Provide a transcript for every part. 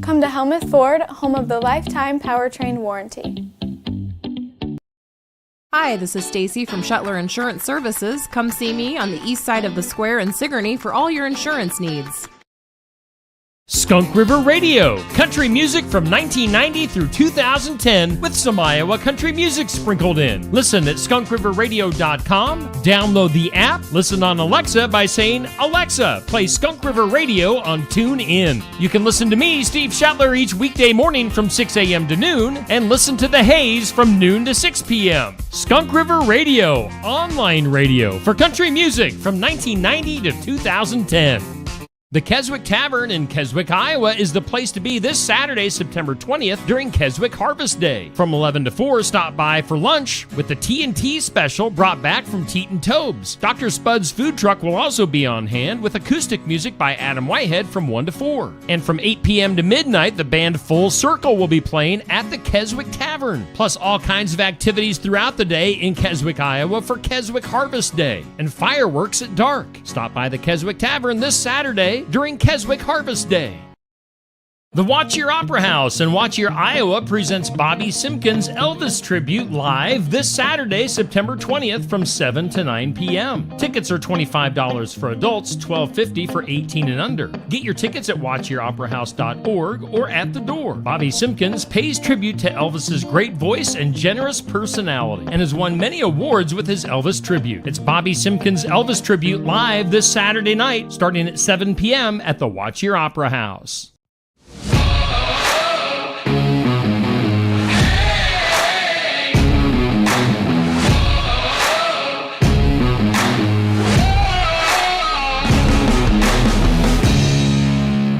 Come to Helmuth Ford, home of the lifetime powertrain warranty. Hi, this is Stacy from Shuttler Insurance Services. Come see me on the east side of the square in Sigourney for all your insurance needs. Skunk River Radio, country music from 1990 through 2010 with some Iowa country music sprinkled in. Listen at skunkriverradio.com, download the app, listen on Alexa by saying, Alexa, play Skunk River Radio on TuneIn. You can listen to me, Steve Shuttler, each weekday morning from 6 a.m. to noon, and listen to The Haze from noon to 6 p.m. Skunk River Radio, online radio for country music from 1990 to 2010. The Keswick Tavern in Keswick, Iowa is the place to be this Saturday, September 20th during Keswick Harvest Day. From 11 to 4, stop by for lunch with the T&T special brought back from Teton Tobes. Dr. Spud's food truck will also be on hand with acoustic music by Adam Whitehead from 1 to 4. And from 8 p.m. to midnight, the band Full Circle will be playing at the Keswick Tavern. Plus all kinds of activities throughout the day in Keswick, Iowa for Keswick Harvest Day. And fireworks at dark. Stop by the Keswick Tavern this Saturday during Keswick Harvest Day. The Watch Your Opera House in Watch Your, Iowa presents Bobby Simpkins' Elvis Tribute live this Saturday, September 20th from 7 to 9 p.m. Tickets are $25 for adults, $12.50 for 18 and under. Get your tickets at watchyoroperahouse.org or at the door. Bobby Simpkins pays tribute to Elvis's great voice and generous personality and has won many awards with his Elvis Tribute. It's Bobby Simpkins' Elvis Tribute live this Saturday night starting at 7 p.m. at the Watch Your Opera House.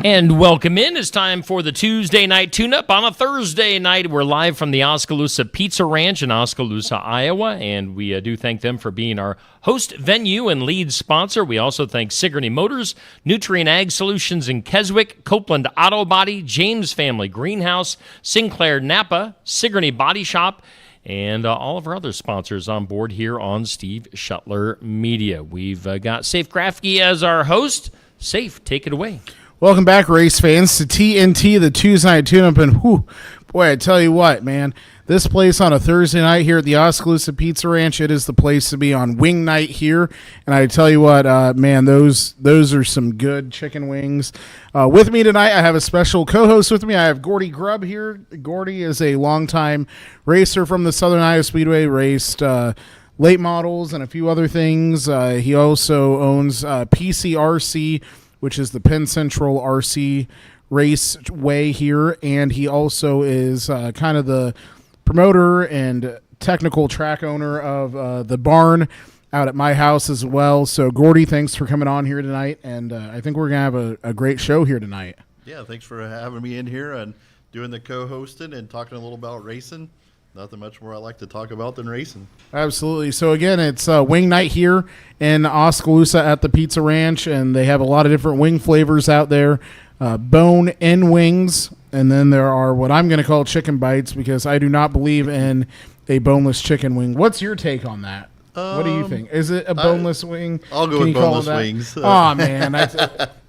And welcome in. It's time for the Tuesday night tune-up. On a Thursday night, we're live from the Oskaloosa Pizza Ranch in Oskaloosa, Iowa, and we do thank them for being our host venue and lead sponsor. We also thank Sigourney Motors, Nutrien Ag Solutions in Keswick, Copeland Auto Body, James Family Greenhouse, Sinclair Napa, Sigourney Body Shop, and all of our other sponsors on board here on Steve Shuttler Media. We've got Safe Grafke as our host. Safe, take it away. Welcome back, race fans, to TNT, the Tuesday Night Tune-Up. And, boy, I tell you what, man, this place on a Thursday night here at the Oskaloosa Pizza Ranch, it is the place to be on wing night here. And I tell you what, man, those are some good chicken wings. With me tonight, I have a special co-host with me. I have Gordy Grubb here. Gordy is a longtime racer from the Southern Iowa Speedway, raced late models and a few other things. He also owns PCRC, which is the Penn Central RC Raceway here, and he also is kind of the promoter and technical track owner of the barn out at my house as well. So, Gordy, thanks for coming on here tonight, and I think we're going to have a great show here tonight. Yeah, thanks for having me in here and doing the co-hosting and talking a little about racing. Nothing much more I like to talk about than racing. Absolutely. So, again, it's wing night here in Oskaloosa at the Pizza Ranch, and they have a lot of different wing flavors out there. Bone-in wings, and then there are what I'm going to call chicken bites because I do not believe in a boneless chicken wing. What's your take on that? What do you think? Is it a boneless wing? I'll go with boneless wings. Oh, man.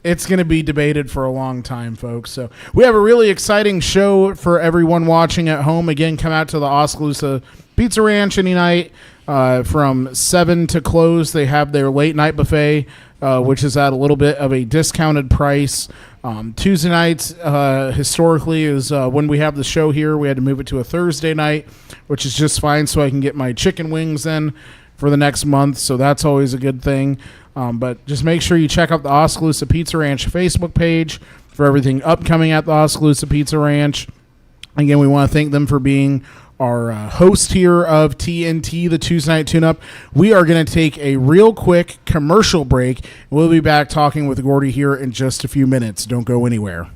It's going to be debated for a long time, folks. So we have a really exciting show for everyone watching at home. Again, come out to the Oskaloosa Pizza Ranch any night from 7 to close. They have their late night buffet, which is at a little bit of a discounted price. Tuesday nights, historically, is when we have the show here. We had to move it to a Thursday night, which is just fine so I can get my chicken wings in for the next month, so that's always a good thing. But just make sure you check out the Oskaloosa Pizza Ranch Facebook page for everything upcoming at the Oskaloosa Pizza Ranch. Again, we want to thank them for being our host here of TNT, the Tuesday Night Tune-Up. We are going to take a real quick commercial break. We'll be back talking with Gordy here in just a few minutes. Don't go anywhere.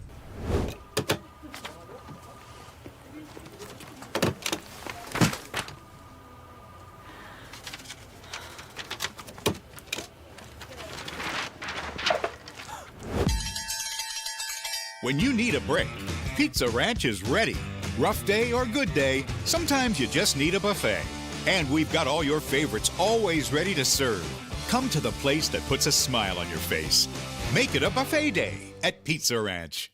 When you need a break, Pizza Ranch is ready. Rough day or good day, sometimes you just need a buffet. And we've got all your favorites always ready to serve. Come to the place that puts a smile on your face. Make it a buffet day at Pizza Ranch.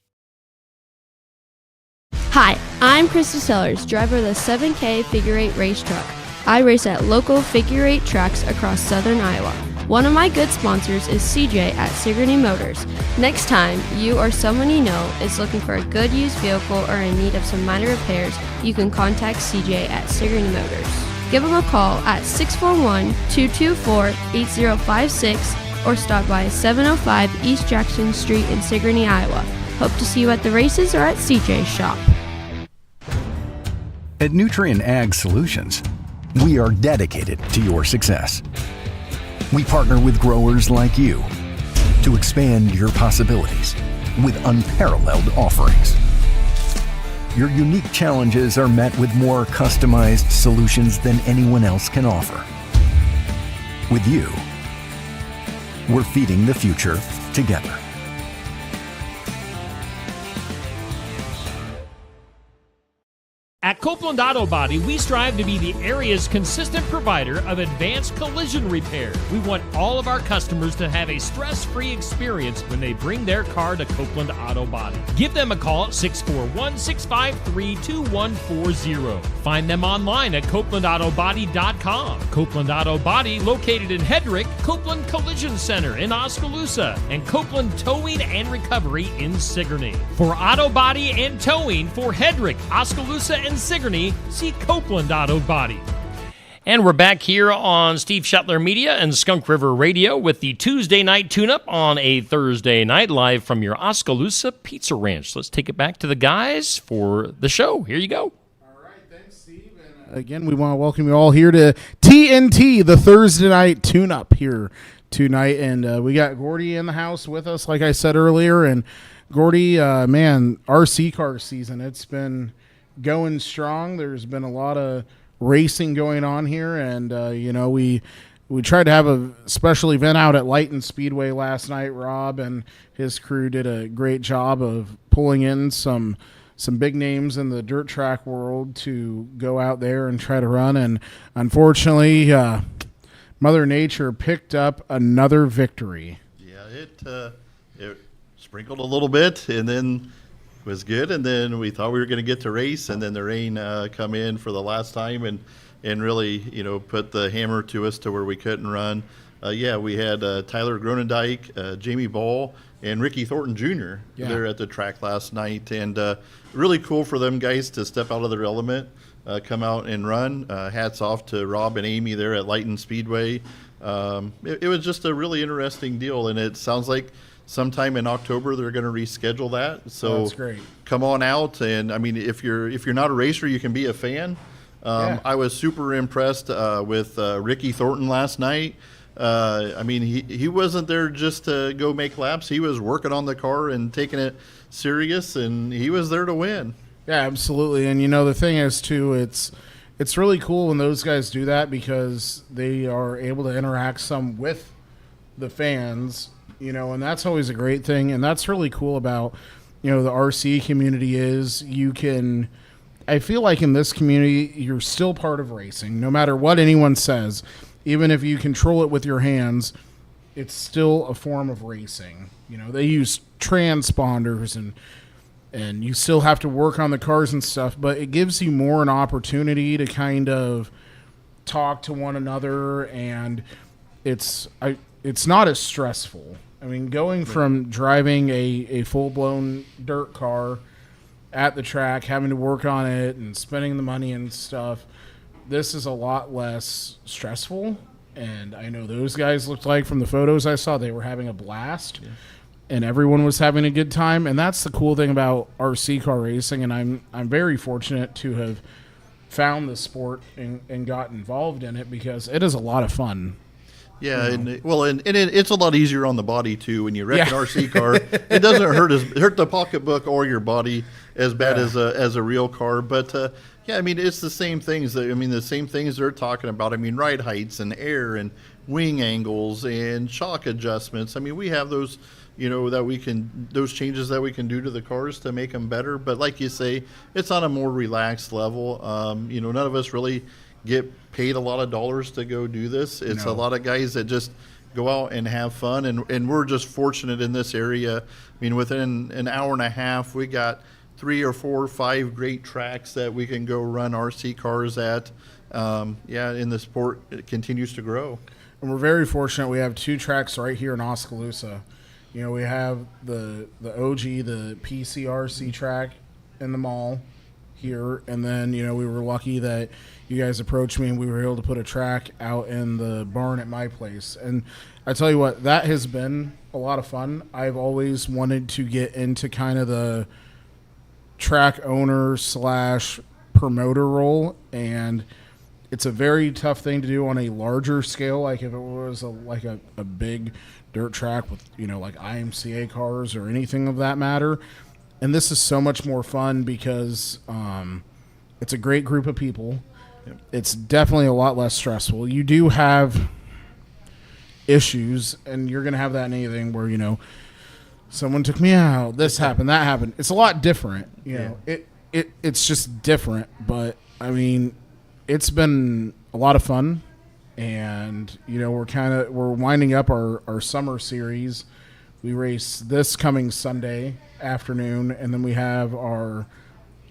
Hi, I'm Krista Sellers, driver of the 7K Figure 8 race truck. I race at local figure 8 tracks across southern Iowa. One of my good sponsors is CJ at Sigourney Motors. Next time you or someone you know is looking for a good used vehicle or in need of some minor repairs, you can contact CJ at Sigourney Motors. Give them a call at 641-224-8056 or stop by 705 East Jackson Street in Sigourney, Iowa. Hope to see you at the races or at CJ's shop. At Nutrien Ag Solutions, we are dedicated to your success. We partner with growers like you to expand your possibilities with unparalleled offerings. Your unique challenges are met with more customized solutions than anyone else can offer. With you, we're feeding the future together. At Copeland Auto Body, we strive to be the area's consistent provider of advanced collision repair. We want all of our customers to have a stress-free experience when they bring their car to Copeland Auto Body. Give them a call at 641-653-2140. Find them online at CopelandAutoBody.com. Copeland Auto Body, located in Hedrick, Copeland Collision Center in Oskaloosa, and Copeland Towing and Recovery in Sigourney. For auto body and towing for Hedrick, Oskaloosa, and Sigourney, see Copeland Auto Body. And we're back here on Steve Shuttler Media and Skunk River Radio with the Tuesday night tune-up on a Thursday night, live from your Oskaloosa Pizza Ranch. Let's take it back to the guys for the show. Here you go. All right, thanks, Steve. And again, we want to welcome you all here to TNT, the Thursday night tune-up here tonight. And we got Gordy in the house with us, like I said earlier. And Gordy, man, RC car season, it's been going strong. There's been a lot of racing going on here, and we tried to have a special event out at Lighton Speedway last night. Rob and his crew did a great job of pulling in some big names in the dirt track world to go out there and try to run, and unfortunately Mother Nature picked up another victory. Yeah, it sprinkled a little bit, and then was good, and then we thought we were going to get to race, and then the rain come in for the last time and really put the hammer to us to where we couldn't run. We had Tyler Gronendijk, Jamie Ball, and Ricky Thornton Jr. there at the track last night, and really cool for them guys to step out of their element, come out and run. Hats off to Rob and Amy there at Lighton Speedway. It was just a really interesting deal, and it sounds like sometime in October they're going to reschedule that. So that's great. Come on out, and I mean, if you're not a racer, you can be a fan. I was super impressed with Ricky Thornton last night. I mean, he wasn't there just to go make laps. He was working on the car and taking it serious, and he was there to win. Yeah, absolutely. And the thing is too, it's really cool when those guys do that because they are able to interact some with the fans. And that's always a great thing, and that's really cool about, the RC community is I feel like in this community, you're still part of racing, no matter what anyone says. Even if you control it with your hands, it's still a form of racing. They use transponders, and you still have to work on the cars and stuff, but it gives you more an opportunity to kind of talk to one another, and it's not as stressful. I mean, going from driving a full-blown dirt car at the track, having to work on it and spending the money and stuff, this is a lot less stressful. And I know those guys looked like, from the photos I saw, they were having a blast. Yeah. And everyone was having a good time. And that's the cool thing about RC car racing. And I'm very fortunate to have found the sport and got involved in it because it is a lot of fun. Yeah, and it's a lot easier on the body too. When you wreck an RC car, it doesn't hurt the pocketbook or your body as bad as a real car. But I mean, it's the same things. The same things they're talking about. I mean, ride heights and air and wing angles and shock adjustments. I mean, we have those, those changes that we can do to the cars to make them better. But like you say, it's on a more relaxed level. None of us really get paid a lot of dollars to go do this. It's a lot of guys that just go out and have fun, and we're just fortunate in this area. I mean, within an hour and a half, we got 3 or 4 or 5 great tracks that we can go run RC cars at. And the sport, it continues to grow. And we're very fortunate. We have 2 tracks right here in Oskaloosa. You know, we have the OG, the PCRC track in the mall here, and then, you know, we were lucky that you guys approached me and we were able to put a track out in the barn at my place. And I tell you what, that has been a lot of fun. I've always wanted to get into kind of the track owner / promoter role, and it's a very tough thing to do on a larger scale. Like if it was a big dirt track with, you know, like IMCA cars or anything of that matter. And this is so much more fun because it's a great group of people. Yep. It's definitely a lot less stressful. You do have issues, and you're going to have that in anything where, you know, someone took me out, this happened, that happened. It's a lot different. You know, it's just different. But, I mean, it's been a lot of fun. And, you know, we're winding up our summer series. We race this coming Sunday afternoon, and then we have our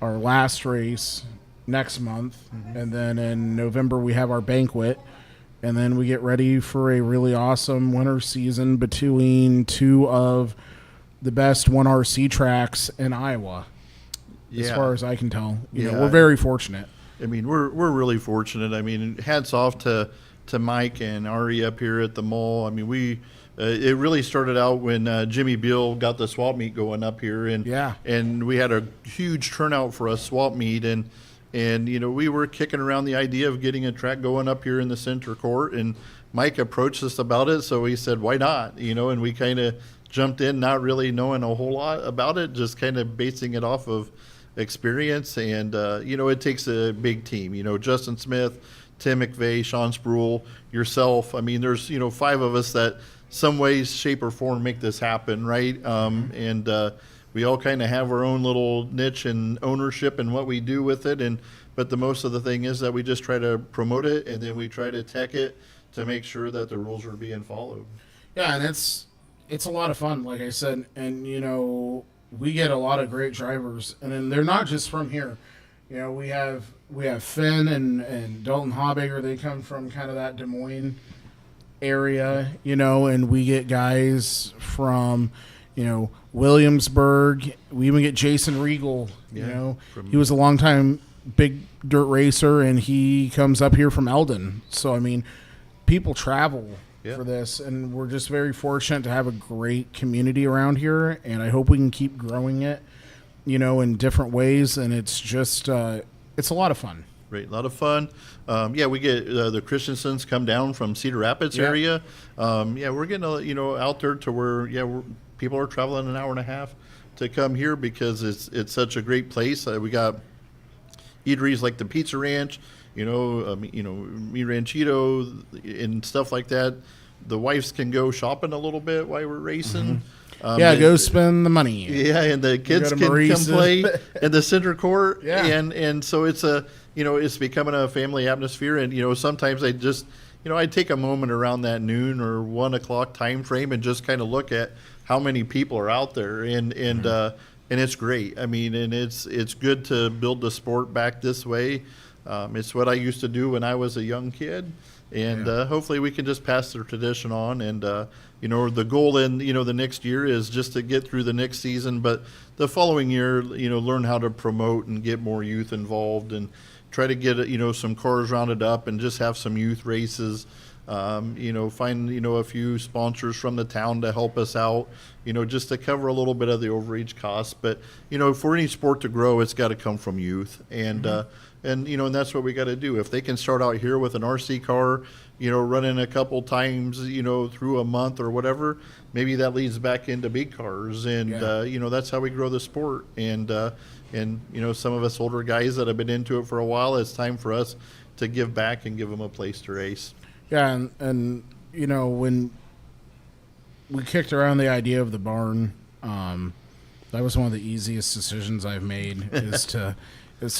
last race next month. Mm-hmm. And then in November we have our banquet, and then we get ready for a really awesome winter season between 2 of the best 1RC tracks in Iowa. As far as I can tell. You know, we're very fortunate. I mean, we're really fortunate. I mean, hats off to Mike and Ari up here at the mall. I mean, it really started out when Jimmy Bill got the swap meet going up here, and we had a huge turnout for a swap meet, and you know, we were kicking around the idea of getting a track going up here in the center court, and Mike approached us about it, so he said, why not? You know, and we kind of jumped in, not really knowing a whole lot about it, just kind of basing it off of experience. And you know, it takes a big team. You know, Justin Smith, Tim McVeigh, Sean Spruill, yourself. I mean, there's, you know, 5 of us that some ways, shape, or form make this happen, right? And we all kind of have our own little niche and ownership and what we do with it. But the most of the thing is that we just try to promote it, and then we try to tech it to make sure that the rules are being followed. Yeah, and it's a lot of fun, like I said. And, you know, we get a lot of great drivers, and then they're not just from here. You know, we have Finn and Dalton Hobbaker. They come from kind of that Des Moines area, you know, and we get guys from, you know, Williamsburg. We even get Jason Regal, you know. He was a longtime big dirt racer, and he comes up here from Eldon. So, I mean, people travel for this, and we're just very fortunate to have a great community around here, and I hope we can keep growing it, you know, in different ways. And it's just it's a lot of fun. Great, a lot of fun. We get the Christensens come down from Cedar Rapids area. We're getting you know, out there to where people are traveling an hour and a half to come here because it's such a great place. We got eateries like the Pizza Ranch, you know, Mi Ranchito and stuff like that. The wives can go shopping a little bit while we're racing. Mm-hmm. Go spend the money. Yeah, and the kids can come play in the center court. Yeah. And so it's it's becoming a family atmosphere. And, you know, sometimes I just, you know, I take a moment around that noon or 1 o'clock time frame and just kind of look at how many people are out there. And it's great. I mean, and it's good to build the sport back this way. It's what I used to do when I was a young kid. And hopefully we can just pass the tradition on. And, you know, the goal in, you know, the next year is just to get through the next season. But the following year, you know, learn how to promote and get more youth involved and try to get, you know, some cars rounded up and just have some youth races. You know, find, you know, a few sponsors from the town to help us out, you know, just to cover a little bit of the overage costs. But, you know, for any sport to grow, it's got to come from youth. And, and, you know, and that's what we got to do. If they can start out here with an RC car, you know, running a couple times, you know, through a month or whatever, maybe that leads back into big cars. And, you know, that's how we grow the sport. And, you know, some of us older guys that have been into it for a while, it's time for us to give back and give them a place to race. Yeah, and you know, when we kicked around the idea of the barn, that was one of the easiest decisions I've made is to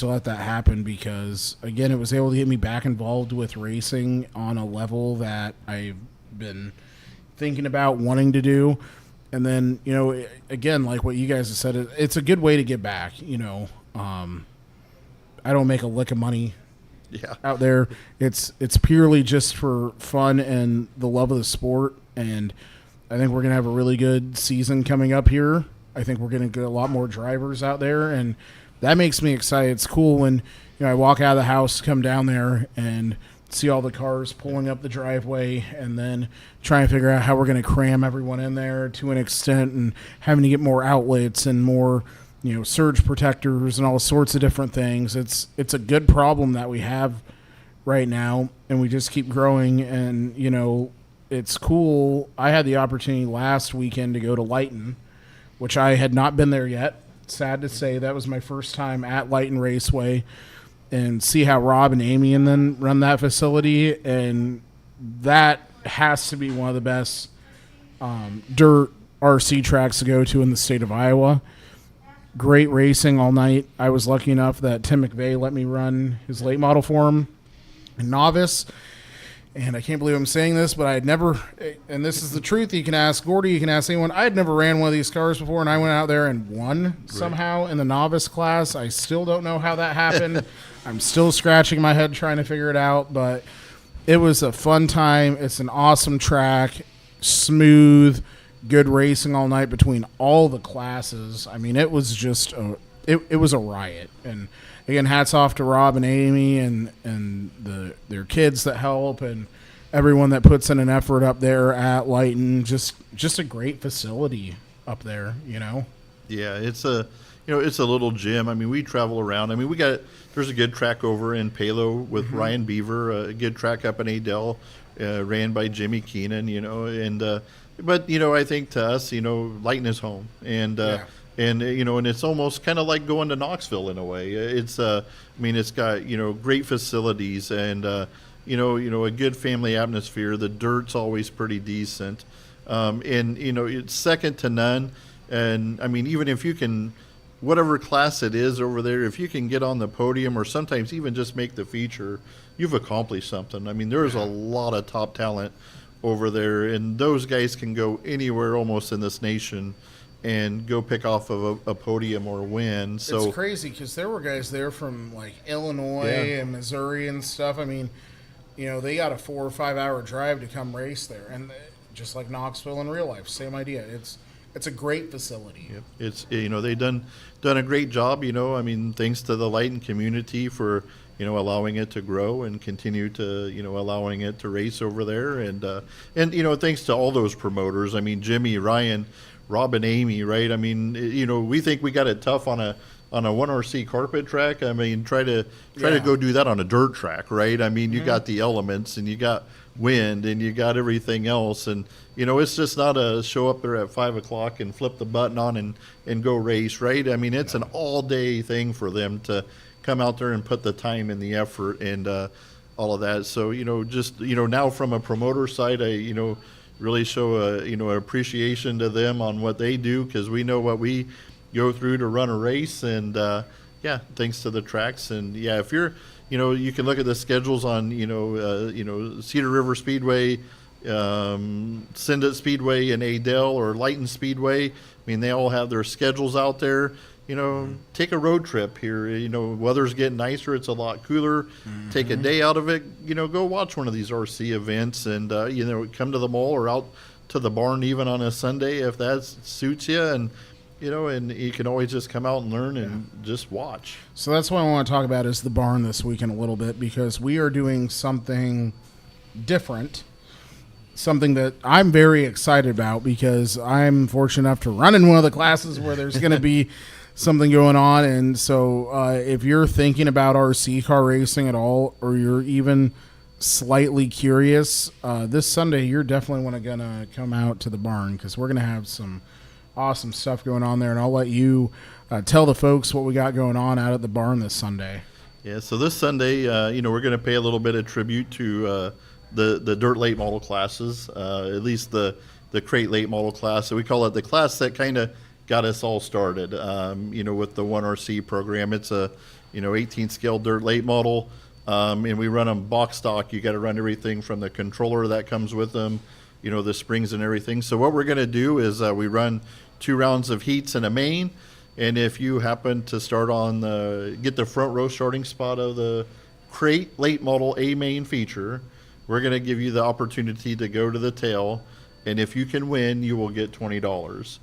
let that happen because, again, it was able to get me back involved with racing on a level that I've been thinking about wanting to do. And then, again, like what you guys have said, it's a good way to get back. I don't make a lick of money out there. It's purely just for fun and the love of the sport. And I think we're going to have a really good season coming up here. I think we're going to get a lot more drivers out there, and that makes me excited. It's cool when I walk out of the house, come down there, and see all the cars pulling up the driveway, and then try and figure out how we're going to cram everyone in there to an extent, and having to get more outlets and more surge protectors and all sorts of different things. It's a good problem that we have right now, and we just keep growing. And it's cool. I had the opportunity last weekend to go to Lighton, which I had not been there yet. Sad to say, that was my first time at Lighton Raceway, and see how Rob and Amy and then run that facility. And that has to be one of the best dirt RC tracks to go to in the state of Iowa. Great racing all night. I was lucky enough that Tim McVeigh let me run his late model for him in novice. And I can't believe I'm saying this, but I had never, and this is the truth, you can ask Gordy, you can ask anyone, I had never ran one of these cars before, and I went out there and won somehow in the novice class. I still don't know how that happened. I'm still scratching my head trying to figure it out, but it was a fun time. It's an awesome track, smooth, good racing all night between all the classes. I mean, it was just it was a riot. And again, hats off to Rob and Amy and their kids that help, and everyone that puts in an effort up there at Lighton. Just a great facility up there, Yeah, it's a it's a little gym. I mean, we travel around. I mean, there's a good track over in Palo with Ryan Beaver, a good track up in Adel, ran by Jimmy Keenan, and but I think to us, Lighton is home, and and it's almost kind of like going to Knoxville in a way. It's it's got great facilities, and a good family atmosphere. The dirt's always pretty decent, and it's second to none. And I mean, even if you can, whatever class it is over there, if you can get on the podium or sometimes even just make the feature, you've accomplished something. I mean, there's a lot of top talent over there, and those guys can go anywhere almost in this nation and go pick off of a podium or win. So it's crazy because there were guys there from like Illinois and Missouri and stuff. I mean, they got a 4 or 5 hour drive to come race there, and just like Knoxville in real life, same idea. It's a great facility. Yep. It's they've done a great job. I mean, thanks to the Lighton community for allowing it to grow and continue to allowing it to race over there, and thanks to all those promoters. I mean, Jimmy, Ryan, Rob, and Amy, right? I mean, we think we got it tough on a 1RC carpet track. I mean, try to go do that on a dirt track, right? I mean, you got the elements and you got wind and you got everything else, and it's just not a show up there at 5 o'clock and flip the button on and go race, right? I mean, it's an all day thing for them to come out there and put the time and the effort and all of that. So just now from a promoter side, I really show a appreciation to them on what they do, because we know what we go through to run a race, and thanks to the tracks. And if you're you can look at the schedules on Cedar River Speedway, Sindit Speedway, and Adel or Lighton Speedway. I mean, they all have their schedules out there. Take a road trip here. Weather's getting nicer. It's a lot cooler. Take a day out of it. Go watch one of these RC events, and come to the mall or out to the barn even on a Sunday if that suits you. And and you can always just come out and learn and just watch. So that's what I want to talk about is the barn this weekend a little bit, because we are doing something different. Something that I'm very excited about, because I'm fortunate enough to run in one of the classes where there's going to be something going on. And so if you're thinking about RC car racing at all, or you're even slightly curious, this Sunday you're definitely going to come out to the barn, because we're going to have some awesome stuff going on there. And I'll let you tell the folks what we got going on out at the barn this Sunday. Yeah, so this Sunday, we're going to pay a little bit of tribute to the dirt late model classes, at least the crate late model class. So we call it the class that kind of got us all started, with the 1RC program. It's a, 18 scale dirt late model, and we run them box stock. You got to run everything from the controller that comes with them, the springs and everything. So what we're going to do is we run 2 rounds of heats and a main. And if you happen to start get the front row starting spot of the crate late model A main feature, we're going to give you the opportunity to go to the tail. And if you can win, you will get $20.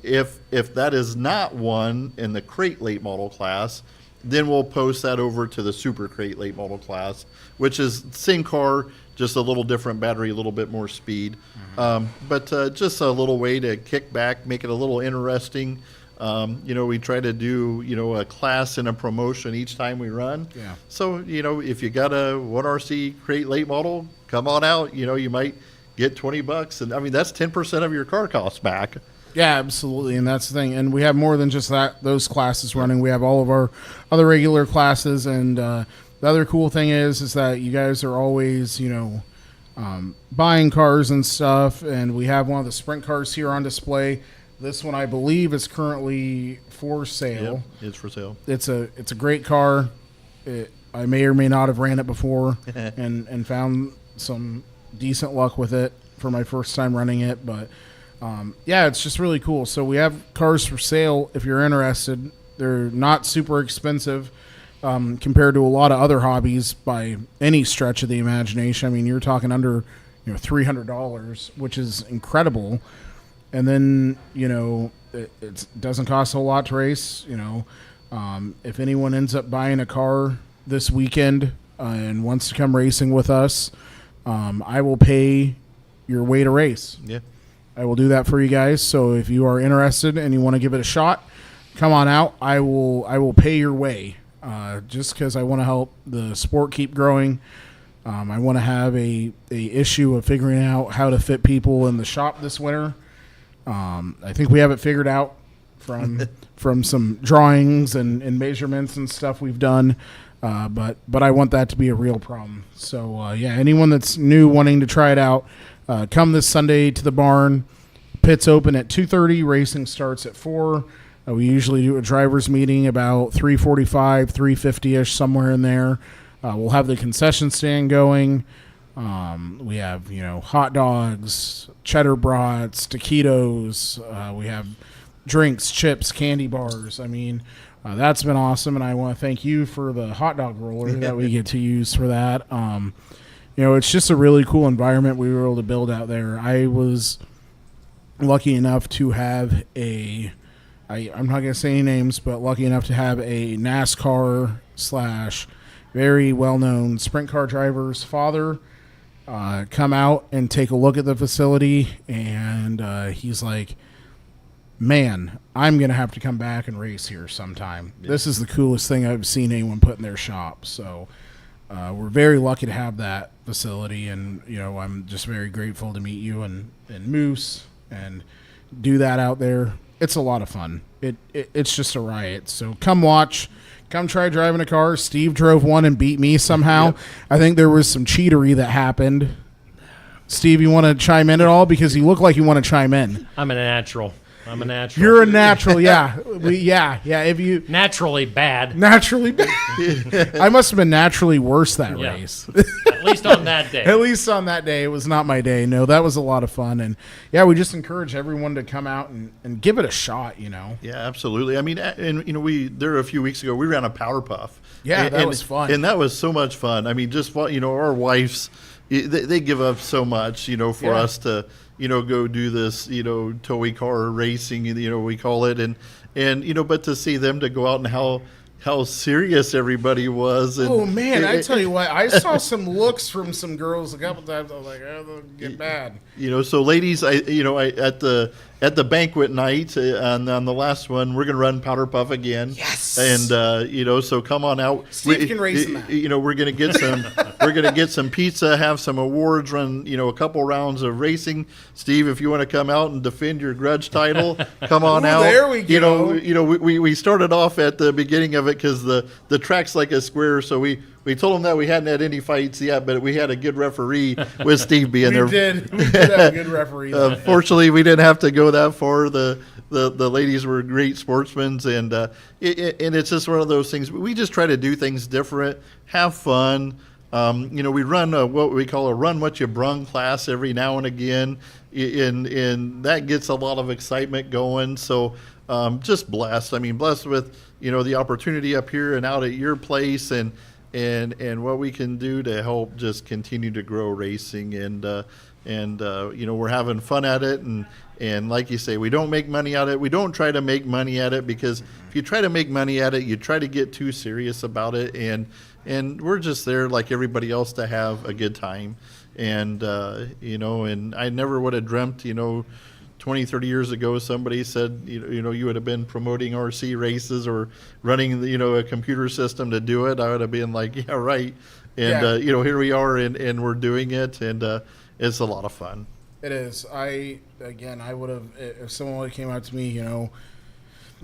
If that is not won in the crate late model class, then we'll post that over to the super crate late model class, which is same car, just a little different battery, a little bit more speed. But just a little way to kick back, make it a little interesting. We try to do, a class and a promotion each time we run. Yeah. So, if you got a 1RC crate late model, come on out. You might get $20. And I mean, that's 10% of your car cost back. Yeah, absolutely, and that's the thing. And we have more than just those classes running. We have all of our other regular classes, and the other cool thing is that you guys are always, buying cars and stuff. And we have one of the sprint cars here on display. This one, I believe, is currently for sale. Yep, it's for sale. It's a great car. I may or may not have ran it before, and found some decent luck with it for my first time running it, but. It's just really cool. So we have cars for sale if you're interested. They're not super expensive compared to a lot of other hobbies by any stretch of the imagination. I mean, you're talking under $300, which is incredible. And then it doesn't cost a whole lot to race. If anyone ends up buying a car this weekend and wants to come racing with us, I will pay your way to race. Yeah. I will do that for you guys. So if you are interested and you want to give it a shot, come on out. I will pay your way just because I want to help the sport keep growing. I want to have a issue of figuring out how to fit people in the shop this winter. I think we have it figured out from some drawings and measurements and stuff we've done. But I want that to be a real problem. So anyone that's new wanting to try it out, come this Sunday to the barn. Pits open at 2:30. Racing starts at 4. We usually do a driver's meeting about 3:45, 3:50-ish, somewhere in there. We'll have the concession stand going. We have, hot dogs, cheddar brats, taquitos. We have drinks, chips, candy bars. I mean, that's been awesome, and I want to thank you for the hot dog roller that we get to use for that. It's just a really cool environment we were able to build out there. I was lucky enough to have I'm not going to say any names, but lucky enough to have a NASCAR / very well-known sprint car driver's father come out and take a look at the facility, and he's like, man, I'm going to have to come back and race here sometime. Yeah. This is the coolest thing I've seen anyone put in their shop. So we're very lucky to have that facility, and I'm just very grateful to meet you and Moose and do that out there. It's a lot of fun. It's just a riot. So come watch. Come try driving a car. Steve drove one and beat me somehow. Yep. I think there was some cheatery that happened. Steve, you want to chime in at all? Because you look like you want to chime in. I'm a natural. You're a natural, yeah. If you naturally bad. I must have been naturally worse that race. At least on that day. At least on that day, it was not my day. No, that was a lot of fun, and we just encourage everyone to come out and give it a shot. Yeah, absolutely. I mean, and there a few weeks ago we ran a Power Puff. Yeah, that was fun, and that was so much fun. I mean, just our wives, they give up so much, for us to. Go do this, toy car racing, we call it. And but to see them to go out and how serious everybody was. And oh, man, I tell you what, I saw some looks from some girls a couple times. I was like, they'll get bad. So ladies, at the banquet night, and on the last one, we're going to run Powder Puff again. Yes. And, so come on out. Steve can race in that. We're going to get some pizza, have some awards, run, a couple rounds of racing. Steve, if you want to come out and defend your grudge title, come on out. There we go. We started off at the beginning of it because the track's like a square, so we told them that we hadn't had any fights yet, but we had a good referee with Steve being there. We did have a good referee. Fortunately, we didn't have to go that far. The ladies were great sportsmen, and it's just one of those things. We just try to do things different, have fun. We run what we call a run what you brung class every now and again, and that gets a lot of excitement going. So just blessed. Blessed with the opportunity up here and out at your place, and what we can do to help just continue to grow racing, and we're having fun at it, and like you say, we don't make money at it. We don't try to make money at it, because if you try to make money at it, you try to get too serious about it, and we're just there like everybody else to have a good time. And and I never would have dreamt 20, 30 years ago, somebody said, you would have been promoting RC races or running, a computer system to do it. I would have been like, yeah, right. And, here we are, and we're doing it, and it's a lot of fun. It is. I would have, if someone would have came out to me,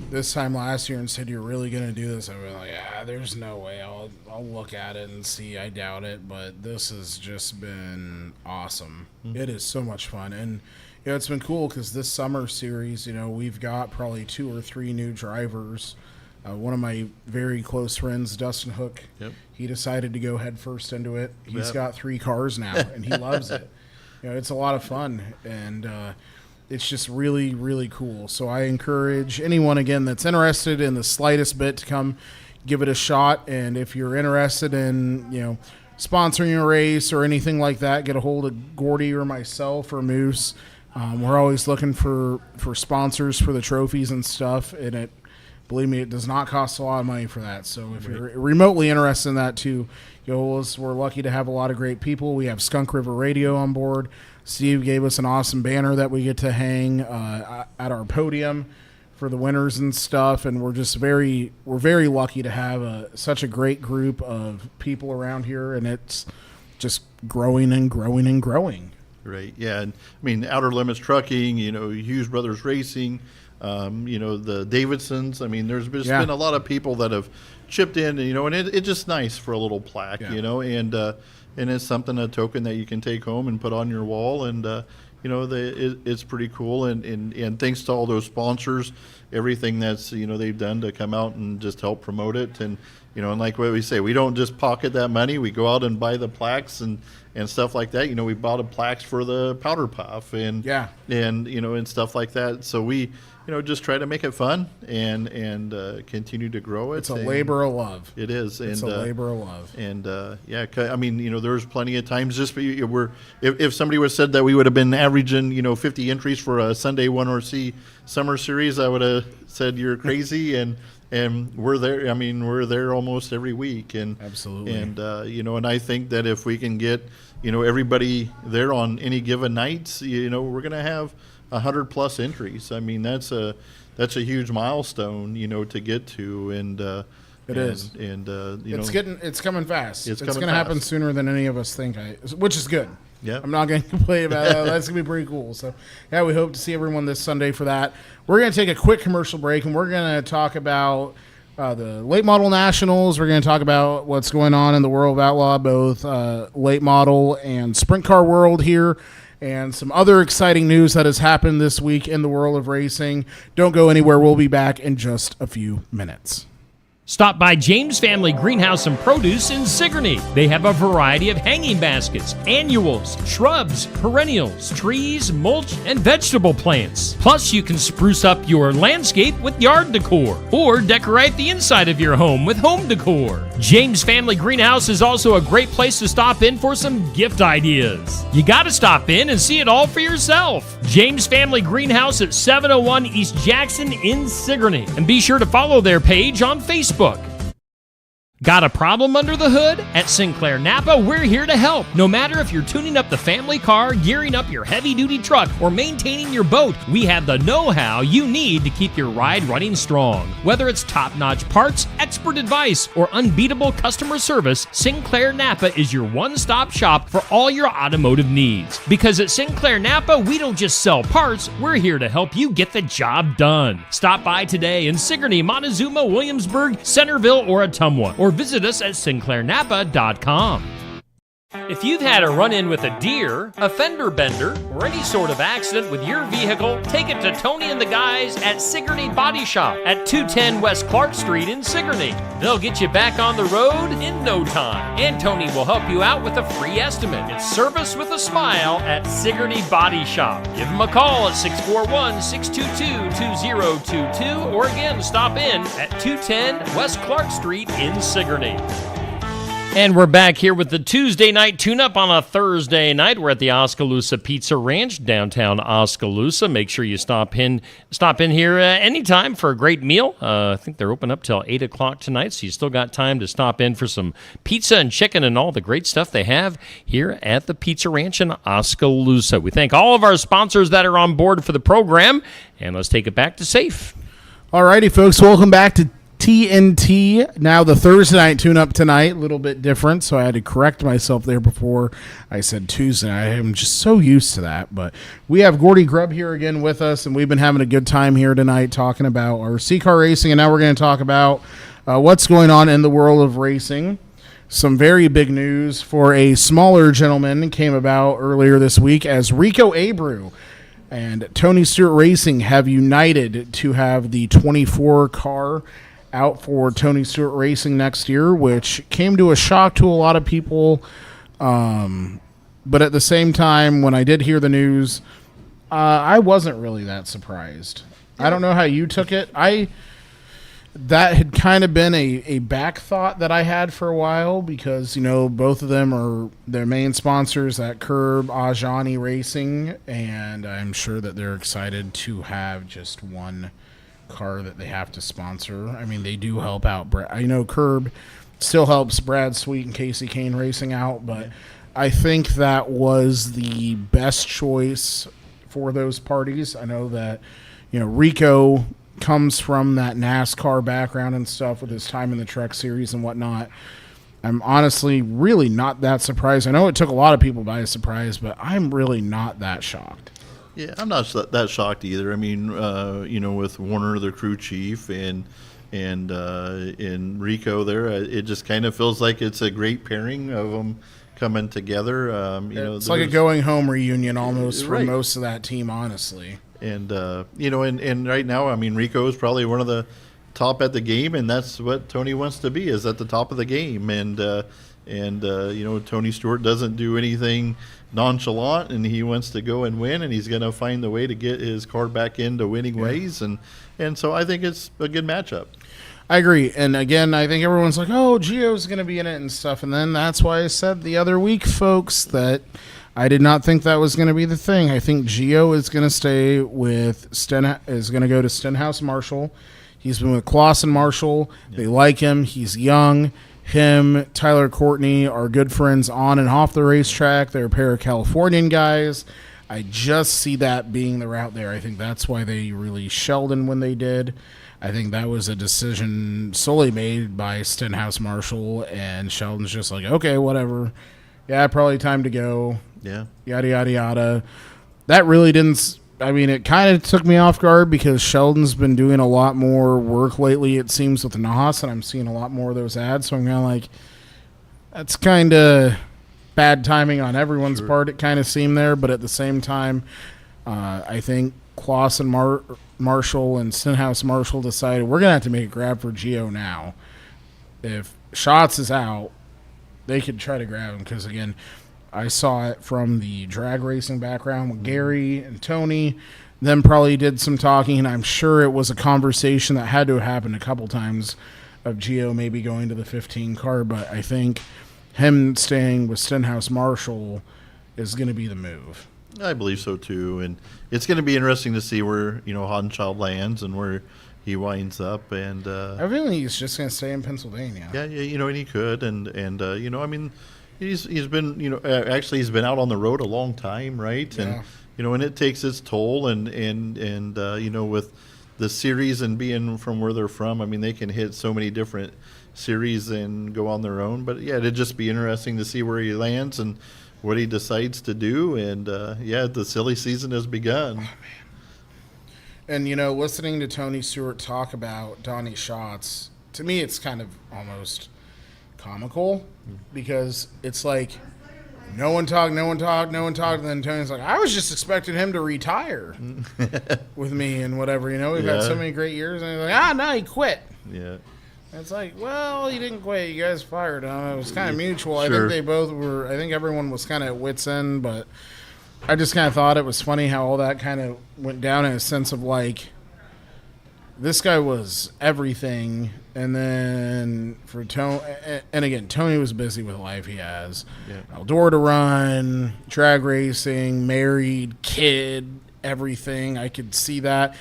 this time last year and said, you're really going to do this, I would be like, there's no way. I'll look at it and see. I doubt it, but this has just been awesome. Mm-hmm. It is so much fun. And, it's been cool because this summer series, we've got probably 2 or 3 new drivers. One of my very close friends, Dustin Hook, he decided to go head first into it. He's got 3 cars now, and he loves it. It's a lot of fun, and it's just really, really cool. So I encourage anyone, again, that's interested in the slightest bit to come give it a shot. And if you're interested in, sponsoring a race or anything like that, get a hold of Gordy or myself or Moose. We're always looking for sponsors for the trophies and stuff, and believe me, it does not cost a lot of money for that. So if you're remotely interested in that too, we're lucky to have a lot of great people. We have Skunk River Radio on board. Steve gave us an awesome banner that we get to hang at our podium for the winners and stuff, and we're very lucky to have such a great group of people around here, and it's just growing and growing and growing. Right. Yeah. And Outer Limits Trucking, Hughes Brothers Racing, the Davidsons. There's been a lot of people that have chipped in, and it's just nice for a little plaque, and it's something, a token that you can take home and put on your wall. And, it's pretty cool. And thanks to all those sponsors, everything that's, they've done to come out and just help promote it. And, and like what we say, we don't just pocket that money. We go out and buy the plaques and stuff like that. We bought a plaques for the Powder Puff and stuff like that. So we, just try to make it fun and continue to grow it. It's a labor of love. It is. It's a labor of love. And there's plenty of times just if somebody would have said that we would have been averaging, 50 entries for a Sunday 1RC summer series, I would have said you're crazy. And we're there. We're there almost every week. And absolutely. And and I think that if we can get everybody there on any given nights, we're going to have 100+ entries. That's a huge milestone, to get to. And it is. And it's coming fast. It's going to happen sooner than any of us think. Which is good. Yeah, I'm not going to complain about that. That's going to be pretty cool. So, we hope to see everyone this Sunday for that. We're going to take a quick commercial break, and we're going to talk about the late model nationals. We're going to talk about what's going on in the world of outlaw, both late model and sprint car world here, and some other exciting news that has happened this week in the world of racing. Don't go anywhere. We'll be back in just a few minutes. Stop by James Family Greenhouse and Produce in Sigourney. They have a variety of hanging baskets, annuals, shrubs, perennials, trees, mulch, and vegetable plants. Plus, you can spruce up your landscape with yard decor or decorate the inside of your home with home decor. James Family Greenhouse is also a great place to stop in for some gift ideas. You gotta stop in and see it all for yourself. James Family Greenhouse at 701 East Jackson in Sigourney. And be sure to follow their page on Facebook. Got a problem under the hood? At Sinclair Napa, we're here to help. No matter if you're tuning up the family car, gearing up your heavy-duty truck, or maintaining your boat, we have the know-how you need to keep your ride running strong. Whether it's top-notch parts, expert advice, or unbeatable customer service, Sinclair Napa is your one-stop shop for all your automotive needs. Because at Sinclair Napa, we don't just sell parts, we're here to help you get the job done. Stop by today in Sigourney, Montezuma, Williamsburg, Centerville, or Ottumwa, or visit us at sinclairnapa.com. If you've had a run-in with a deer, a fender bender, or any sort of accident with your vehicle, take it to Tony and the guys at Sigourney Body Shop at 210 West Clark Street in Sigourney. They'll get you back on the road in no time, and Tony will help you out with a free estimate. It's service with a smile at Sigourney Body Shop. Give them a call at 641-622-2022, or again, stop in at 210 West Clark Street in Sigourney. And we're back here with the Tuesday night tune-up on a Thursday night. We're at the Oskaloosa Pizza Ranch, downtown Oskaloosa. Make sure you stop in here anytime for a great meal. I think they're open up till 8 o'clock tonight, so you still got time to stop in for some pizza and chicken and all the great stuff they have here at the Pizza Ranch in Oskaloosa. We thank all of our sponsors that are on board for the program, and let's take it back to Safe. All righty, folks, welcome back to TNT. Now the Thursday night tune-up tonight, a little bit different, so I had to correct myself there before I said Tuesday. I am just so used to that, but we have Gordy Grubb here again with us, and we've been having a good time here tonight talking about our C-Car racing, and now we're going to talk about what's going on in the world of racing. Some very big news for a smaller gentleman came about earlier this week as Rico Abreu and Tony Stewart Racing have united to have the 24 car out for Tony Stewart Racing next year, which came to a shock to a lot of people. But at the same time, when I did hear the news, I wasn't really that surprised. I don't know how you took it. That had kind of been a back thought that I had for a while because, you know, both of them are their main sponsors at Curb Ajani Racing, and I'm sure that they're excited to have just one car that they have to sponsor. I mean, they do help out. I know Curb still helps Brad Sweet and Casey Kane Racing out, but I think that was the best choice for those parties. I know that, you know, Rico comes from that NASCAR background and stuff with his time in the Truck Series and whatnot. I'm honestly really not that surprised. I know it took a lot of people by surprise, but I'm really not that shocked. Yeah, I'm not that shocked either. I mean, you know, with Warner, the crew chief, and Rico there, it just kind of feels like it's a great pairing of them coming together. It's like a going home reunion almost for most of that team, honestly. And you know, and right now, I mean, Rico is probably one of the top at the game, and that's what Tony wants to be, is at the top of the game. And you know, Tony Stewart doesn't do anything nonchalant, and he wants to go and win, and he's going to find the way to get his car back into winning ways, and so I think it's a good matchup. I agree, and again, I think everyone's like, oh, Gio's going to be in it and stuff, and then that's why I said the other week, folks, that I did not think that was going to be the thing. I think Gio is going to stay with is going to go to Stenhouse Marshall. He's been with Clausen Marshall. Yeah. They like him. He's young. Him, Tyler Courtney are good friends on and off the racetrack. They're a pair of Californian guys. I just see that being the route there. I think that's why they released Sheldon when they did. I think that was a decision solely made by Stenhouse Marshall, and Sheldon's just like, okay, whatever. Yeah, probably time to go. Yeah. Yada, yada, yada. That really didn't... I mean, it kind of took me off guard because Sheldon's been doing a lot more work lately, it seems, with NAHAS, and I'm seeing a lot more of those ads. So I'm kind of like, that's kind of bad timing on everyone's part, it kind of seemed there. But at the same time, I think Clausen Marshall and Stenhouse Marshall decided we're going to have to make a grab for Gio now. If Schatz is out, they could try to grab him because, again, I saw it from the drag racing background with Gary and Tony. Them probably did some talking, and I'm sure it was a conversation that had to have happened a couple times of Gio maybe going to the 15 car, but I think him staying with Stenhouse Marshall is going to be the move. I believe so too, and it's going to be interesting to see where, you know, Hodenschild lands and where he winds up. And I really think he's just going to stay in Pennsylvania. Yeah, you know, and he could, and you know, I mean, he's been, you know, actually he's been out on the road a long time, right? Yeah. And you know, and it takes its toll, and you know, with the series and being from where they're from, I mean, they can hit so many different series and go on their own. But yeah, it'd just be interesting to see where he lands and what he decides to do. And yeah, the silly season has begun. Oh, man. And you know, listening to Tony Stewart talk about Donnie Schatz, to me, it's kind of almost comical because it's like No one talked. And then Tony's like, I was just expecting him to retire with me and whatever. We've had so many great years. And he's like, no, he quit. Yeah. And it's like, well, he didn't quit. You guys fired him. It was kind of mutual. I Sure. think they both were. I think everyone was kind of at wit's end, but I just kind of thought it was funny how all that kind of went down in a sense of like, this guy was everything. And then for Tony, and again, Tony was busy with life. He has Eldora to run, drag racing, married, kid, everything. I could see that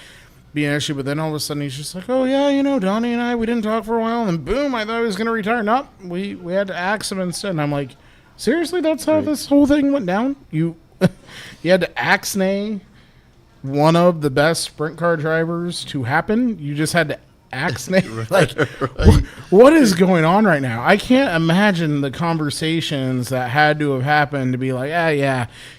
be an issue, but then all of a sudden he's just like, oh yeah, Donnie and we didn't talk for a while, and then boom, I thought he was going to retire. Nope, we had to axe him instead. And I'm like, seriously, that's how this whole thing went down? You had to axe-nay one of the best sprint car drivers to happen? You just had to axe-nay? Like, what is going on right now? I can't imagine the conversations that had to have happened to be like,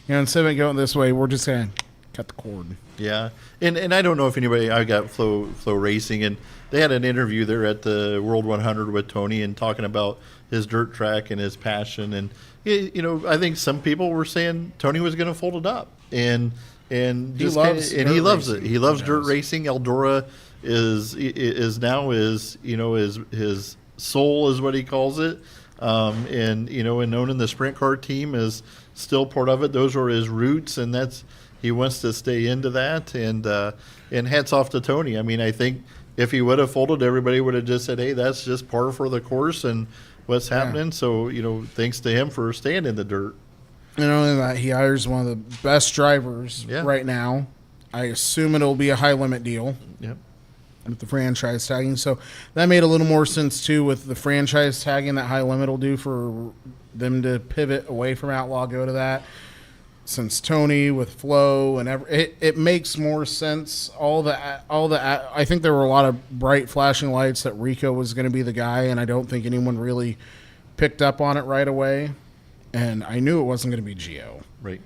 instead of going this way, we're just going to cut the cord. Yeah, and I don't know if I got Flow Racing, and they had an interview there at the World 100 with Tony and talking about his dirt track and his passion, and I think some people were saying Tony was going to fold it up, and he loves it. He loves dirt racing. Eldora is now his soul is what he calls it, and owning the sprint car team is still part of it. Those are his roots, and he wants to stay into that, and hats off to Tony. I mean, I think if he would have folded, everybody would have just said, hey, that's just par for the course and what's happening. Yeah. So, thanks to him for staying in the dirt. And only that, he hires one of the best drivers right now. I assume it'll be a high-limit deal with the franchise tagging. So that made a little more sense, too, with the franchise tagging that high limit will do for them to pivot away from Outlaw, go to that. Since Tony with Flo and it makes more sense. I think there were a lot of bright flashing lights that Rico was going to be the guy, and I don't think anyone really picked up on it right away. And I knew it wasn't going to be Gio. Right.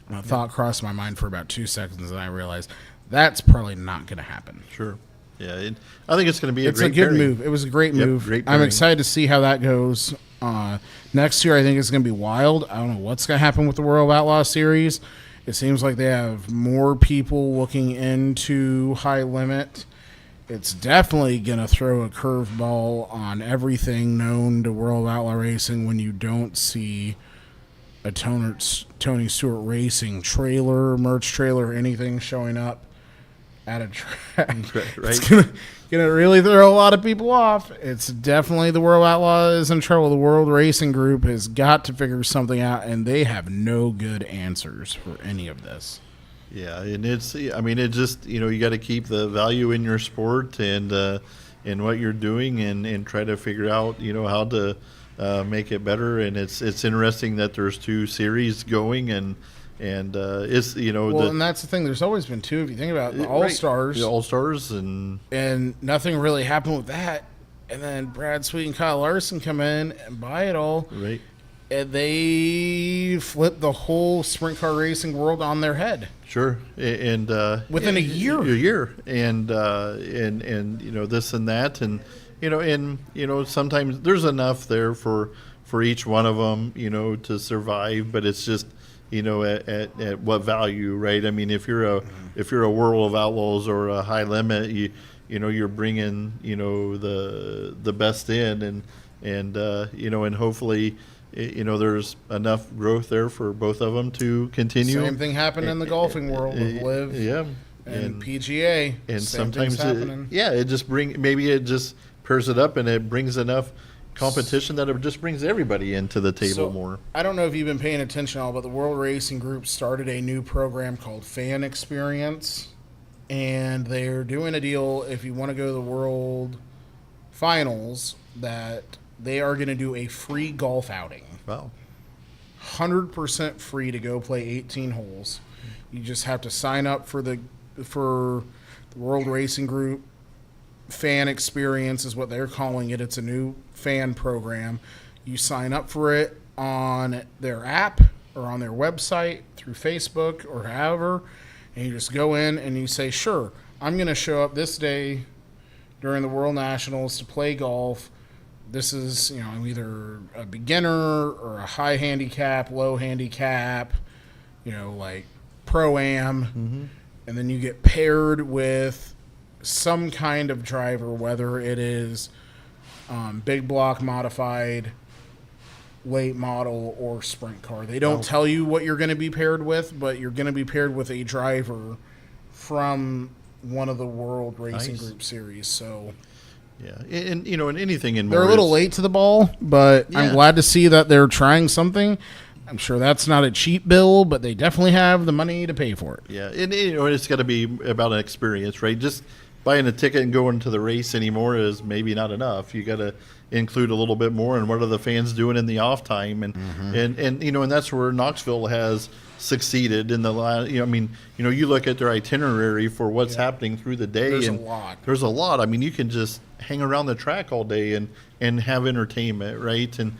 And a thought crossed my mind for about 2 seconds, and I realized that's probably not going to happen. Sure. Yeah, I think it's going to be a good pairing. move. It was a great move. Great I'm excited to see how that goes. Next year, I think it's going to be wild. I don't know what's going to happen with the World Outlaw Series. It seems like they have more people looking into high limit. It's definitely going to throw a curveball on everything known to World Outlaw Racing when you don't see a Tony Stewart Racing trailer, merch trailer, anything showing up at a track. Right. It's gonna really throw a lot of people off. It's definitely the World Outlaw is in trouble. The World Racing Group has got to figure something out, and they have no good answers for any of this. Yeah, and it just, you got to keep the value in your sport and what you're doing and try to figure out, how to make it better. And it's interesting that there's 2 series going and it's and that's the thing. There's always been 2. If you think about it, the All-Stars, the All-Stars, and nothing really happened with that. And then Brad Sweet and Kyle Larson come in and buy it all. Right. And they flipped the whole sprint car racing world on their head. Sure, and within a year, and this and that, and sometimes there's enough there for each one of them, to survive, but it's just. At what value, right? I mean, if you're a World of Outlaws or a High Limit, you're bringing the best in, and hopefully, there's enough growth there for both of them to continue. Same thing happened in the golfing world with Liv, and PGA, and sometimes it just pairs it up and it brings enough competition that it just brings everybody into the table more. I don't know if you've been paying attention at all, but the World Racing Group started a new program called Fan Experience, and they're doing a deal if you want to go to the World Finals that they are going to do a free golf outing. Wow. 100% free to go play 18 holes. You just have to sign up for the World Racing Group. Fan Experience is what they're calling it. It's a new fan program. You sign up for it on their app or on their website through Facebook or however, and you just go in and you say, sure, I'm going to show up this day during the World Nationals to play golf. this is, either a beginner or a high handicap, low handicap, like pro-am. And then you get paired with some kind of driver, whether it is big block modified, late model, or sprint car. They don't tell you what you're going to be paired with, but you're going to be paired with a driver from one of the World Racing Group series. So yeah, and anything in they're a little late to the ball, but I'm glad to see that they're trying something. I'm sure that's not a cheap bill, but they definitely have the money to pay for it. Yeah, and it's got to be about an experience, right? Just buying a ticket and going to the race anymore is maybe not enough. You got to include a little bit more, and what are the fans doing in the off time, and and that's where Knoxville has succeeded in the last. You look at their itinerary for what's happening through the day, There's and a lot. There's a lot. I mean, you can just hang around the track all day and have entertainment, right? And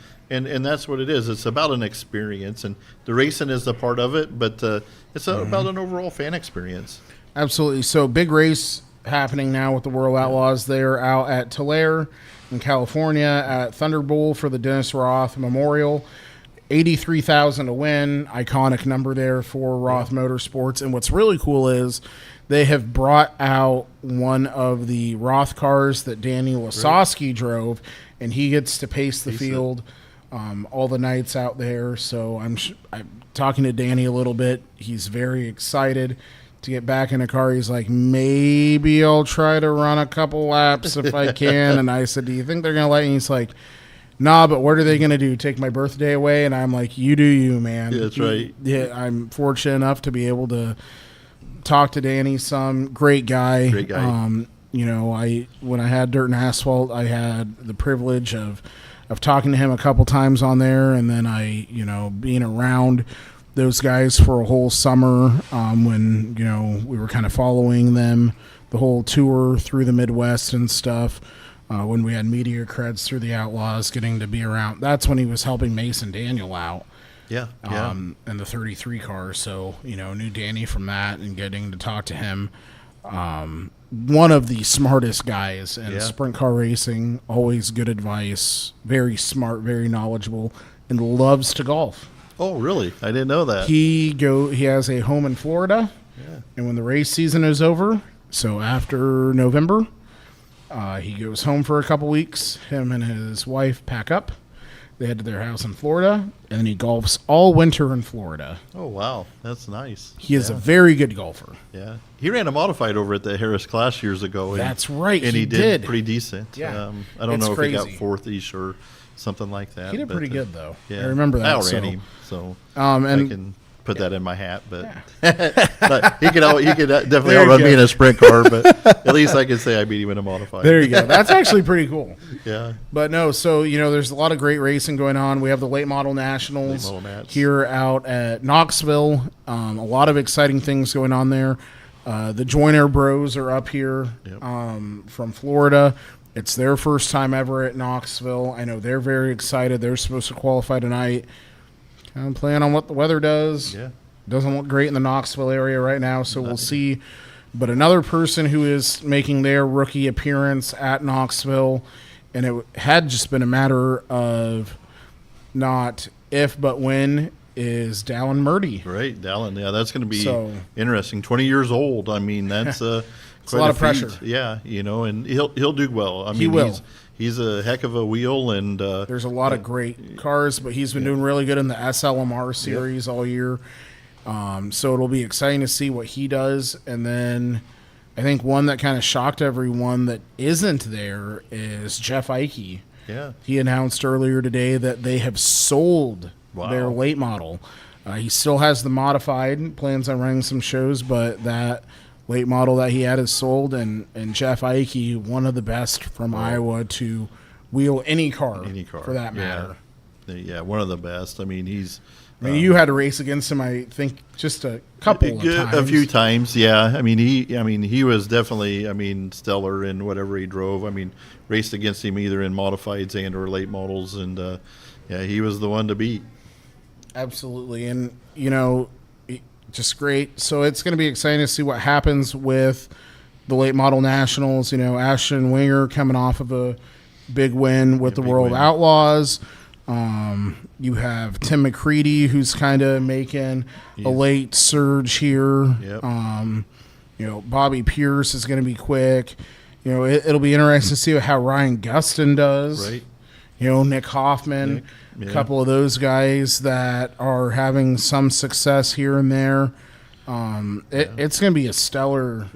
that's what it is. It's about an experience, and the racing is a part of it, but it's about an overall fan experience. Absolutely. So big race happening now with the World Outlaws. They're out at Tulare in California at Thunderbolt for the Dennis Roth Memorial. 83,000 to win. Iconic number there for Roth Motorsports. And what's really cool is they have brought out one of the Roth cars that Danny Lasowski drove, and he gets to pace the field all the nights out there. So I'm talking to Danny a little bit. He's very excited to get back in a car. He's like, maybe I'll try to run a couple laps if I can. And I said, do you think they're going to let you? He's like, nah, but what are they going to do? Take my birthday away? And I'm like, you do you, man. Yeah, that's right. Yeah, I'm fortunate enough to be able to talk to Danny some. Great guy. Great guy. When I had Dirt and Asphalt, I had the privilege of talking to him a couple times on there, and then being around those guys for a whole summer when we were kind of following them the whole tour through the Midwest and stuff. When we had media creds through the Outlaws, getting to be around. That's when he was helping Mason Daniel out. Yeah. In the 33 car. So, knew Danny from that and getting to talk to him. One of the smartest guys in sprint car racing. Always good advice. Very smart, very knowledgeable, and loves to golf. Oh, really? I didn't know that. He has a home in Florida. Yeah. And when the race season is over, so after November, he goes home for a couple weeks. Him and his wife pack up. They head to their house in Florida, and then he golfs all winter in Florida. Oh, wow. That's nice. He is a very good golfer. Yeah. He ran a modified over at the Harris Clash years ago. That's right. And he did pretty decent. Yeah. I don't know crazy. if he got fourth-ish or something like that. He did pretty good, though. Yeah. I remember that. I outran him, so and I can put that in my hat. But, but he could definitely outrun me in a sprint car, but at least I can say I beat him in a modified. There you go. That's actually pretty cool. Yeah. But no, so, there's a lot of great racing going on. We have the Late Model Nationals here out at Knoxville. A lot of exciting things going on there. The Joyner Bros are up here from Florida. It's their first time ever at Knoxville. I know they're very excited. They're supposed to qualify tonight. Kind of playing on what the weather does. Yeah. Doesn't look great in the Knoxville area right now, so we'll see. But another person who is making their rookie appearance at Knoxville, and it had just been a matter of not if but when, is Dallin Murdy. Right, Dallin. Yeah, that's going to be interesting. 20 years old. I mean, that's it's a lot of pressure. Yeah, and he'll do well. I mean, he will. He's a heck of a wheel, and there's a lot of great cars, but he's been doing really good in the SLMR series all year. So it'll be exciting to see what he does. And then I think one that kind of shocked everyone that isn't there is Jeff Ike. Yeah, he announced earlier today that they have sold their late model. He still has the modified, plans on running some shows, but that late model that he had is sold, and Jeff Ike, one of the best from Iowa to wheel any car for that matter. Yeah, one of the best. I mean, you had to race against him, I think, just a couple of times. A few times, yeah. I mean, he was definitely, stellar in whatever he drove. I mean, raced against him either in modifieds and or late models, and he was the one to beat. Absolutely, and just great. So it's going to be exciting to see what happens with the Late Model Nationals. Ashton Winger coming off of a big win with the big World win. Outlaws. You have Tim McCready, who's kind of making a late surge here. Yep. Bobby Pierce is going to be quick. It'll be interesting to see how Ryan Gustin does. Right. Nick Hoffman, yeah. a couple of those guys that are having some success here and there. It's going to be a stellar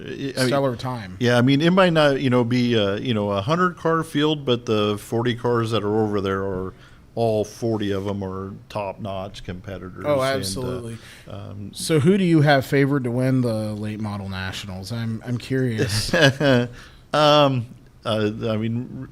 time. Yeah, I mean, it might not, be a 100-car field, but the 40 cars that are over there are all 40 of them are top-notch competitors. Oh, absolutely. So who do you have favored to win the late model nationals? I'm curious. I mean,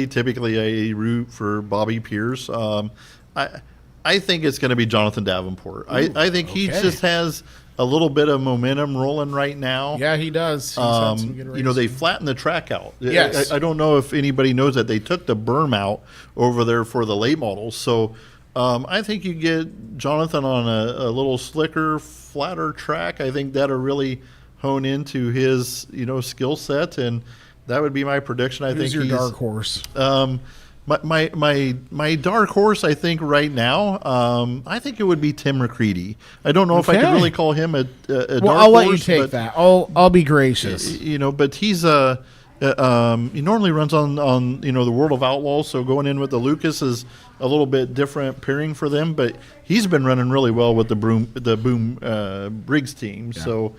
typically I root for Bobby Pierce. I think it's going to be Jonathan Davenport. I think he just has a little bit of momentum rolling right now. Yeah, he does. He's had some good racing. They flattened the track out. Yes. I don't know if anybody knows that they took the berm out over there for the late models. So I think you get Jonathan on a little slicker, flatter track. I think that'll really hone into his, skill set, and that would be my prediction. Who's your dark horse? My dark horse, I think right now, I think it would be Tim McCready. I don't know if I could really call him a dark horse. Well, I'll let you take that. I'll be gracious. But he's he normally runs on the World of Outlaws, so going in with the Lucas is a little bit different pairing for them. But he's been running really well with the Boom Briggs team. Yeah. So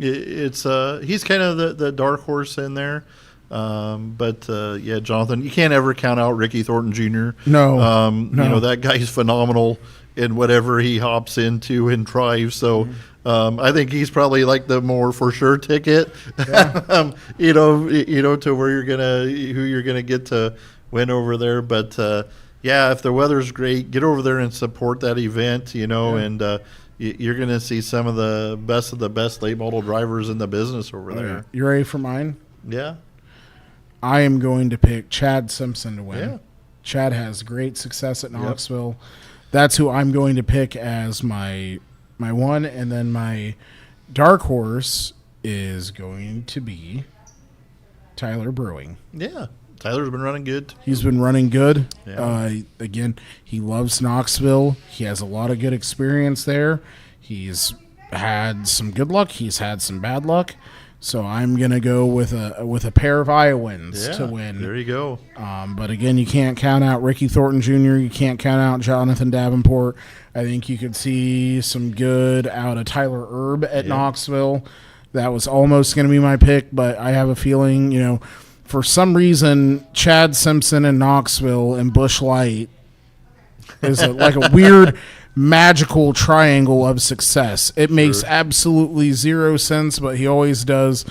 he's kind of the dark horse in there. Jonathan, you can't ever count out Ricky Thornton Jr. No, no. That guy's phenomenal in whatever he hops into and drives. So I think he's probably like the more for sure ticket. Yeah. To where who you're gonna get to win over there. But if the weather's great, get over there and support that event. And you're gonna see some of the best late model drivers in the business over there. You ready for mine? Yeah. I am going to pick Chad Simpson to win. Yeah. Chad has great success at Knoxville. Yep. That's who I'm going to pick as my one, and then my dark horse is going to be Tyler Brewing. Yeah. Tyler's been running good. He's been running good. Yeah. Again, he loves Knoxville. He has a lot of good experience there. He's had some good luck. He's had some bad luck. So I'm gonna go with a pair of Iowans to win. There you go. But again, you can't count out Ricky Thornton Jr. You can't count out Jonathan Davenport. I think you could see some good out of Tyler Erb at Knoxville. That was almost going to be my pick, but I have a feeling, for some reason, Chad Simpson and Knoxville and Busch Light is like a weird magical triangle of success. It makes absolutely zero sense, but he always does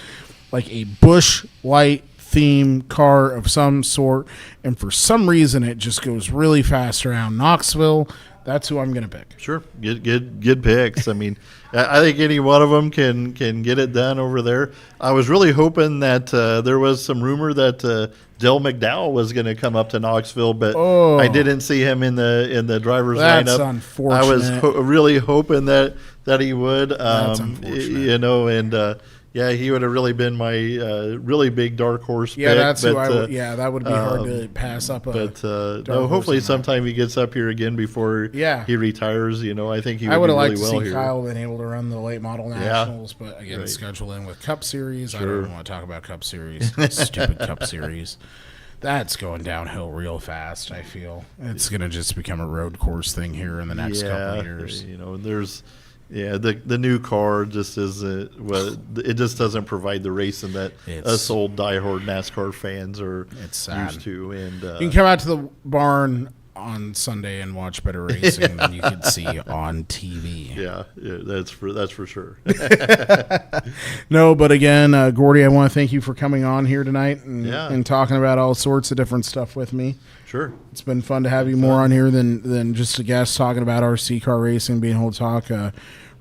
like a Busch Light theme car of some sort, and for some reason it just goes really fast around Knoxville. That's who I'm going to pick. Sure. Good picks. I mean, I think any one of them can get it done over there. I was really hoping that there was some rumor that Dale McDowell was going to come up to Knoxville, but I didn't see him in the driver's lineup. That's unfortunate. I was really hoping that he would. That's unfortunate. He would have really been my really big dark horse pick. That's who I would. That would be hard to pass up. Hopefully sometime he gets up here again before he retires. I think he would. I would have really liked to well see here. Kyle been able to run the late model nationals, but again, schedule in with Cup Series. I don't even want to talk about Cup Series. Stupid Cup Series. That's going downhill real fast. I feel it's going to just become a road course thing here in the next couple of years. There's. Yeah, the new car just isn't. Well, it just doesn't provide the racing that us old diehard NASCAR fans are used to. And you can come out to the barn on Sunday and watch better racing than you could see on TV. Yeah, that's for sure. No, but again, Gordy, I want to thank you for coming on here tonight and talking about all sorts of different stuff with me. Sure. It's been fun to have you more on here than just a guest talking about RC car racing, being able to talk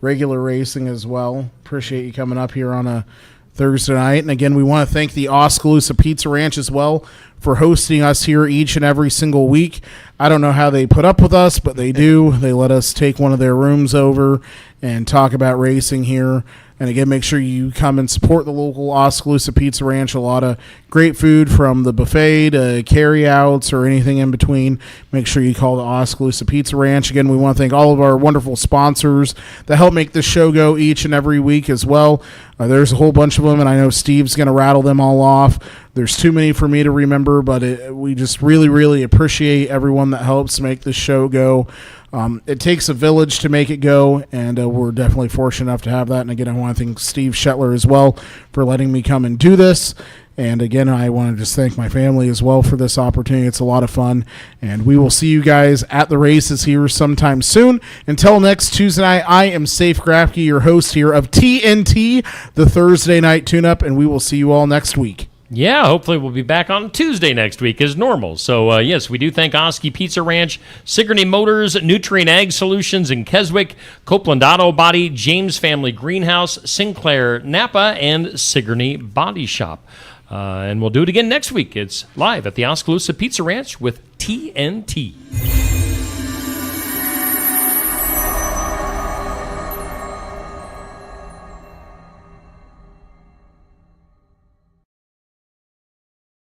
regular racing as well. Appreciate you coming up here on a Thursday night. And again, we want to thank the Oskaloosa Pizza Ranch as well for hosting us here each and every single week. I don't know how they put up with us, but they do. They let us take one of their rooms over and talk about racing here. And again, make sure you come and support the local Oskaloosa Pizza Ranch. A lot of great food from the buffet to carry-outs or anything in between. Make sure you call the Oskaloosa Pizza Ranch. Again, we want to thank all of our wonderful sponsors that help make this show go each and every week as well. There's a whole bunch of them, and I know Steve's going to rattle them all off. There's too many for me to remember, but we just really, really appreciate everyone that helps make this show go. It takes a village to make it go, and we're definitely fortunate enough to have that. And again, I want to thank Steve Shetler as well for letting me come and do this. And again, I want to just thank my family as well for this opportunity. It's a lot of fun, and we will see you guys at the races here sometime soon. Until next Tuesday night, I am Safe Grafke, your host here of TNT, the Thursday Night Tune-Up, and we will see you all next week. Yeah, hopefully we'll be back on Tuesday next week as normal. So, yes, we do thank Oski Pizza Ranch, Sigourney Motors, Nutrient Ag Solutions in Keswick, Copeland Auto Body, James Family Greenhouse, Sinclair Napa, and Sigourney Body Shop. And we'll do it again next week. It's live at the Oskaloosa Pizza Ranch with TNT.